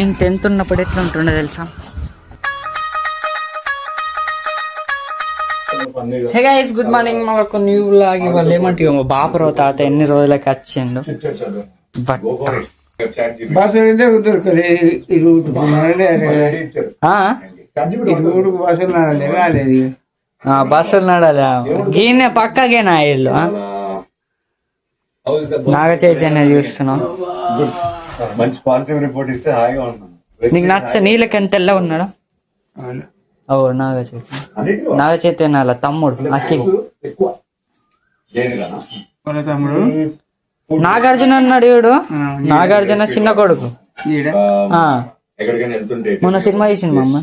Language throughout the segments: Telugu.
నేను 10th ఉన్నప్పుడు ఎట్లా ఉంటుండే తెలుసా? Hey guys, good morning. మాకు న్యూ వ్లాగ్ ఇవాళ ఏమంటే మా బాపరావు తాత ఎన్ని రోజులకి వచ్చిండు. బస్సులు నడాలి గీనే పక్కగేనా ఇల్లు. నాగ చైతన్య చూస్తున్నాం. నీకు నచ్చ నీళ్ళకి తెల్ల ఉన్నాడా? ఓ నాగ చైతన్య వాళ్ళ తమ్ముడు అఖిల్. తమ్ముడు నాగార్జున అన్నాడు వీడు. నాగార్జున చిన్న కొడుకు. మొన్న సినిమా చేసిండు మా అమ్మ.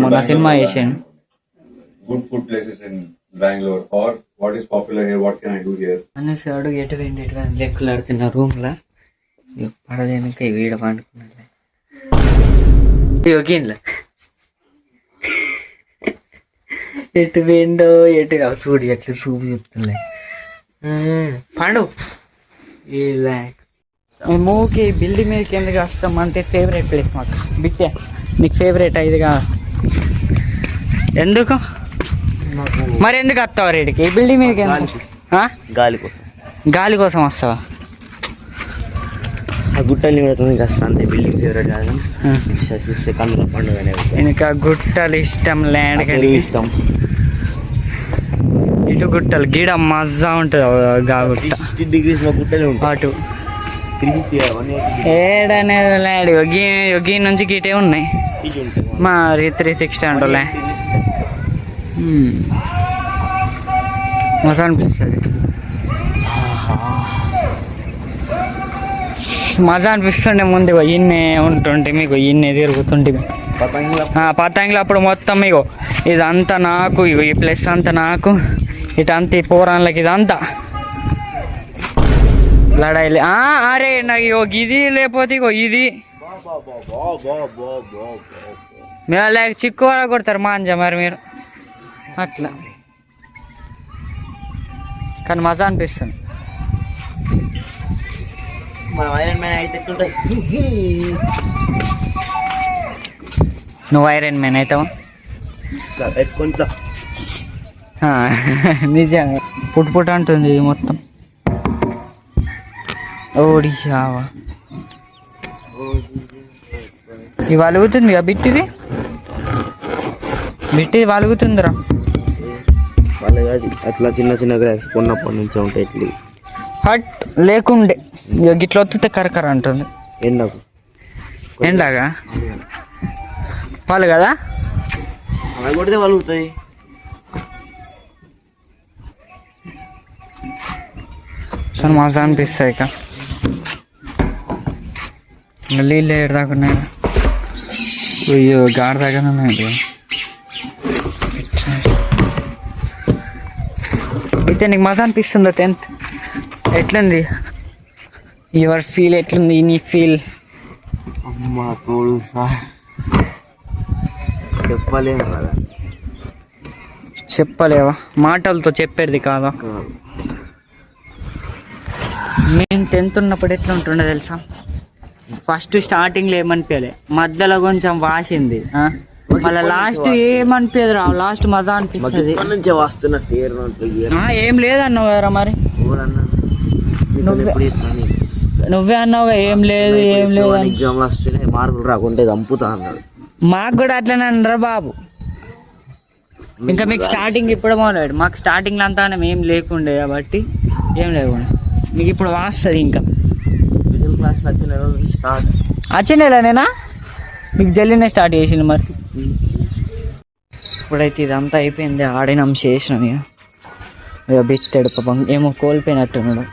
మొన్న సినిమా చేసిండు. Good food places in Bangalore, or what is popular here? What can I do here? అనేసి అడుగు ఎటువంటి లెక్కలు ఆడుతున్న రూమ్ లా పడదేమిక వీడ పండుకున్నాడు. యోగిన్లా ఎటు వేండో ఎటు చూడు ఎట్లు చూపు చెప్తుండే పండు. మూకి బిల్డింగ్ మీదకి ఎందుకు వస్తాం అంటే ఫేవరెట్ ప్లేస్ మాకు. బిట్టే నీకు ఫేవరెట్ ఇదిగా ఎందుకు మరి ఎందుకు వస్తావు రేడికి ఈ బిల్డింగ్ మీదకి? గాలి కోసం వస్తావా? ఆ గుట్టలు వస్తుంది బిల్డింగ్ ఫేవరెట్ కాదు. సెకండ్ పండుగ ఇంకా గుట్టలు ఇష్టం. ల్యాండ్ ఇష్టం. ఇటు గుట్టలు గిడ మజా ఉంటుంది. గుట్ట 60 degrees గుట్టలు ఉంటాయి. అటు ఏడనేది ల్యాండ్ యోగి నుంచి గిటే ఉన్నాయి. మా 360 అంటలే మజా అనిపిస్తుంది. మజా అనిపిస్తుండే. ముందు ఇన్నే ఉంటుంటే మీకు ఇన్నే తిరుగుతుంటే పతంగిలు అప్పుడు మొత్తం మీకు ఇదంతా నాకు, ఇగో ఈ ప్లస్ అంతా నాకు, ఇటంతా ఈ పోరాన్లకి ఇదంతా లడాయిలే. అరే నాకు ఇగో ఇది లేకపోతే ఇగో ఇది మేము లేక చిక్కు వాళ్ళ కొడతారు మాంజ మరి మీరు అట్లా. కానీ మజా అనిపిస్తుంది. నువ్వు ఐరన్ మ్యాన్ అవుతావా? నిజంగా పుట్ పుట్ అంటుంది మొత్తం. ఓడిషావా ఇది వలుగుతుంది కదా బిట్టిది వలుగుతుందిరా. అట్లా చిన్న చిన్న గ్లాస్ కొన్నప్పటి నుంచి ఉంటాయి. ఇట్లా హట్ లేకుండే గిట్ల వస్తే కరకర అంటుంది. ఎండగా వాళ్ళు కదా అలా కొడితే వలుగుతాయి. కానీ మజా అనిపిస్తాయి. ఇక నీళ్ళు ఏడు దాకా ఉన్నాయి. అయ్యో గాడి దాకానే ఉన్నాయి. అయితే నీకు మజా అనిపిస్తుందా? 10th ఎట్లుంది? యువర్ ఫీల్ ఎట్లుంది? నీ ఫీల్? అమ్మా తోడు సార్ చెప్పలేము కదా. చెప్పలేవా? మాటలతో చెప్పేది కాదా? నేను 10th ఉన్నప్పుడు ఎట్లా ఉంటుండే తెలుసా? ఫస్ట్ స్టార్టింగ్లో ఏమనిపించలే, మధ్యలో కొంచెం వాసింది, మళ్ళీ లాస్ట్ ఏమనిపించదు రా. లాస్ట్ మజా అనిపిస్తుంది. ఏం లేదన్నావు కదా మరి. నువ్వే అన్నావుగా ఏం లేదు ఏం లేదు. ఎగ్జామ్ వస్తేనే మార్కులు రాకుంటే చంపుతా అన్నాడు. మాకు కూడా అట్లనే అన్నారా బాబు. ఇంకా మీకు స్టార్టింగ్ ఇప్పుడు మొదలెడు. మాకు స్టార్టింగ్లో అంతా ఏం లేకుండే కాబట్టి ఏం లేకుండా మీకు ఇప్పుడు వాస్తుంది. ఇంకా స్పెషల్ క్లాస్ వచ్చే నెలనేనా మీకు జల్లినే స్టార్ట్ చేసింది మరి. ఇప్పుడైతే ఇదంతా అయిపోయింది. ఆడినాం చేసినాం. ఇక పెట్టాడు పాపం ఏమో కోల్పోయినట్టున్నాడు.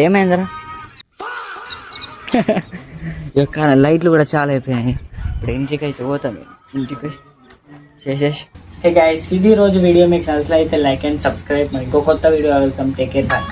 ఏమైందిరా? ఇక లైట్లు కూడా చాలా అయిపోయినాయి. ఇప్పుడు ఇంటికి అయితే పోతాను. ఇంటికి చేసేసి హే గైస్, ఇది రోజు వీడియో మీకు నచ్చినట్లయితే లైక్ అండ్ సబ్స్క్రైబ్. మరి ఇంకో కొత్త video welcome. Take care, bye.